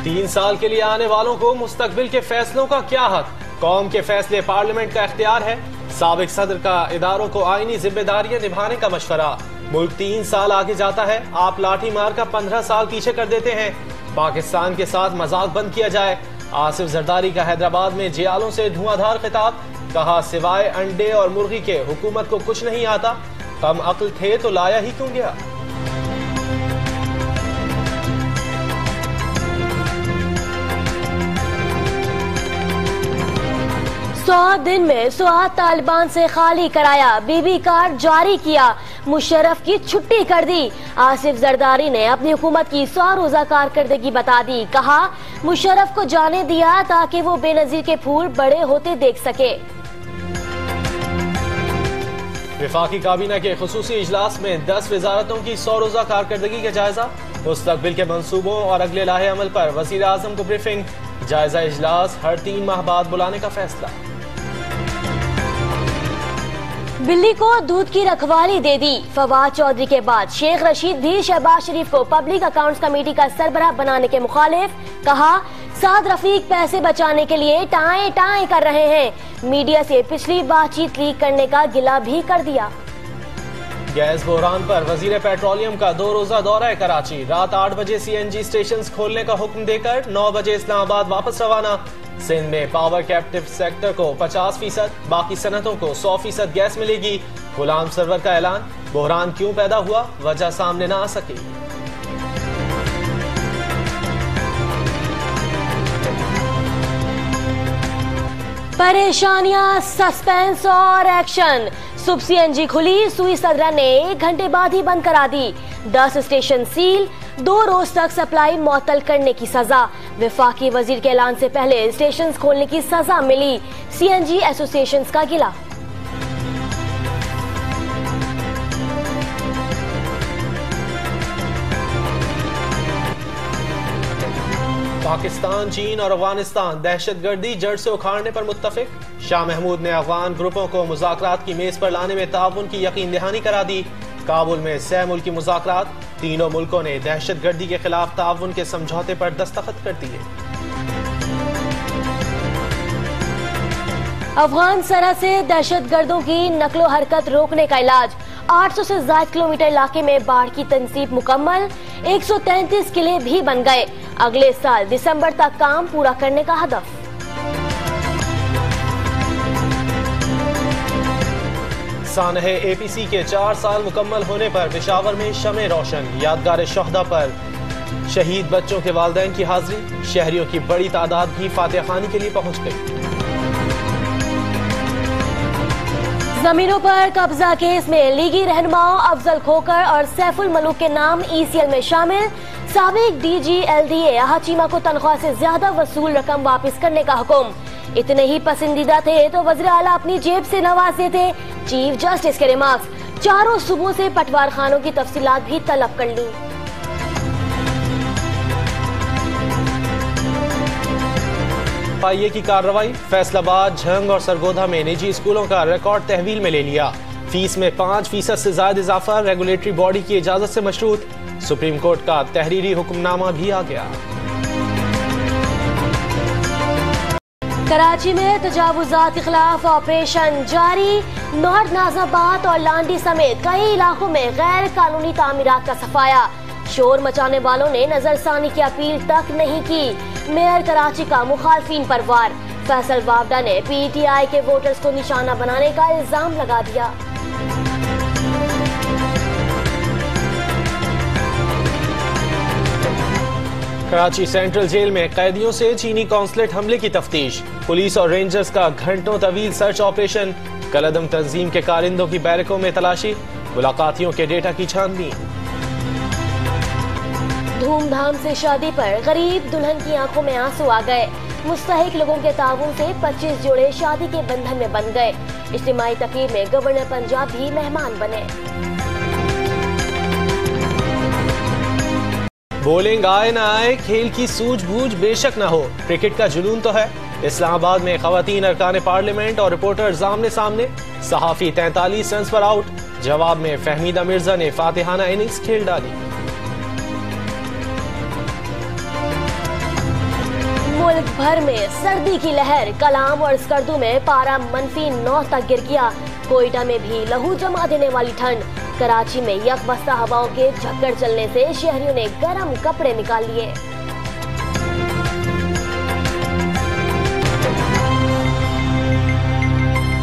3 साल के लिए आने वालों को मुस्तकबिल के फैसलों का क्या हक? कौम के फैसले पार्लियामेंट का इख्तियार है। साबिक सदर का इदारों को आईनी जिम्मेदारियां निभाने का मशवरा। मुल्क 3 साल आगे जाता है, आप लाठी मार का 15 साल पीछे कर देते हैं। पाकिस्तान के साथ मजाक बंद किया जाए। आसिफ जरदारी का हैदराबाद में जियालों से धुआंधार खिताब। कहा सिवाय अंडे और मुर्गी के हुकूमत को कुछ नहीं आता। कम अक्ल थे तो लाया ही क्यों गया। सौ दिन में 100 तालिबान से खाली कराया, बीबी कार्ड जारी किया, मुशर्रफ की छुट्टी कर दी। आसिफ जरदारी ने अपनी हुकूमत की 100 रोजा कारकर्दगी बता दी। कहा मुशर्रफ को जाने दिया ताकि वो बेनजीर के फूल बड़े होते देख सके। वफाकी काबीना के खुसूसी इजलास में 10 वजारतों की 100 रोजा कारकर्दगी का जायजा। मुस्तकबिल के मंसूबों और अगले लाहे अमल पर वजीर आजम को ब्रीफिंग। जायजा इजलास हर 3 माह बाद बुलाने का फैसला। बिल्ली को दूध की रखवाली दे दी। फवाद चौधरी के बाद शेख रशीद भी शहबाज शरीफ को पब्लिक अकाउंट्स कमेटी का सरबराह बनाने के मुखालिफ। कहा साद रफीक पैसे बचाने के लिए टाएं टाएं कर रहे हैं। मीडिया से पिछली बातचीत लीक करने का गिला भी कर दिया। गैस बहरान पर वजीर पेट्रोलियम का 2 रोजा दौरा है कराची। रात 8 बजे CNG स्टेशन खोलने का हुक्म देकर 9 बजे इस्लामाबाद वापस रवाना। सिंध में पावर कैप्टिव सेक्टर को 50%, बाकी सनतों को 100% गैस मिलेगी। गुलाम सरवर का ऐलान। बहरान क्यों पैदा हुआ, वजह सामने न आ सकी। परेशानियां, सस्पेंस और एक्शन। सुबह CNG खुली, सुई सदरा ने 1 घंटे बाद ही बंद करा दी। 10 स्टेशन सील, 2 रोज तक सप्लाई मुअत्तल करने की सजा। वफाकी वजीर के ऐलान से पहले स्टेशन खोलने की सजा मिली। CNG एसोसिएशन का गिला। पाकिस्तान, चीन और अफगानिस्तान दहशतगर्दी जड़ से उखाड़ने पर मुत्तफिक। शाह महमूद ने अफगान ग्रुपों को मुज़ाकरात की मेज पर लाने में ताउन की यकीन दहानी करा दी। काबुल में 6 मुल्की मुज़ाकरात। तीनों मुल्कों ने दहशतगर्दी के खिलाफ ताउन के समझौते पर दस्तखत कर दिए। अफगान सरहद से दहशतगर्दों की नकलो हरकत रोकने का इलाज। 800 से ज्यादा किलोमीटर इलाके में बाढ़ की तंसीब मुकम्मल। 133 किले भी बन गए। अगले साल दिसंबर तक काम पूरा करने का हदफ। सानहे APC के 4 साल मुकम्मल होने पर पेशावर में शमे रोशन। यादगार शोहदा पर शहीद बच्चों के वालिदैन की हाजिरी। शहरियों की बड़ी तादाद भी फातिहा खानी के लिए पहुंच गई। जमीनों पर कब्जा केस में लीगी रहनुमाओं अफजल खोकर और सैफुल मलूक के नाम ECL में शामिल। साबिक DG LDA हाचीमा को तनख्वाह से ज्यादा वसूल रकम वापस करने का हुक्म। इतने ही पसंदीदा थे तो वज़ीर आला अपनी जेब से नवाज देते। चीफ जस्टिस के रिमार्क्स। चारों सूबों से पटवार खानों की तफसीलात भी तलब कर ली। FIA की कार्रवाई। फैसलाबाद, झंग और सरगोधा में निजी स्कूलों का रिकॉर्ड तहवील में ले लिया। फीस में 5% से ज्यादा इजाफा रेगुलेटरी बॉडी की इजाजत से मशरूत। सुप्रीम कोर्ट का तहरीरी हुक्मनामा भी आ गया। कराची में तजावुजात के खिलाफ ऑपरेशन जारी। नॉर्थ नाजाबाद और लांडी समेत कई इलाकों में गैर कानूनी तामीरात का सफाया। शोर मचाने वालों ने नजरसानी की अपील तक नहीं की। मेयर कराची का मुखालफिन पर वार। फैसल वावडा ने PTI के वोटर्स को निशाना बनाने का इल्जाम लगा दिया। कराची सेंट्रल जेल में कैदियों से चीनी कॉन्सुलेट हमले की तफ्तीश। पुलिस और रेंजर्स का घंटों तवील सर्च ऑपरेशन। कलदम तंजीम के कारिंदों की बैरकों में तलाशी। मुलाकातियों के डेटा की छानबीन। धूमधाम से शादी पर गरीब दुल्हन की आंखों में आंसू आ गए। मुस्तहिक लोगों के ताउन से 25 जोड़े शादी के बंधन में बन गए। इज्तिमाई तकरीब में गवर्नर पंजाब भी मेहमान बने। बॉलिंग आए ना आए, खेल की सूझबूझ बेशक ना हो, क्रिकेट का जुनून तो है। इस्लामाबाद में खवातीन अरकान पार्लियामेंट और रिपोर्टर्स आमने सामने। सहाफी 43 रन पर आउट। जवाब में फहमीदा मिर्जा ने फातिहाना इनिंग्स खेल डाली। मुल्क भर में सर्दी की लहर। कलाम और स्कर्दू में पारा -9 तक गिर गया। कोयटा में भी लहू जमा देने वाली ठंड। कराची में यकबस्ता हवाओं के झक्कड़ चलने से शहरियों ने गर्म कपड़े निकाल लिए।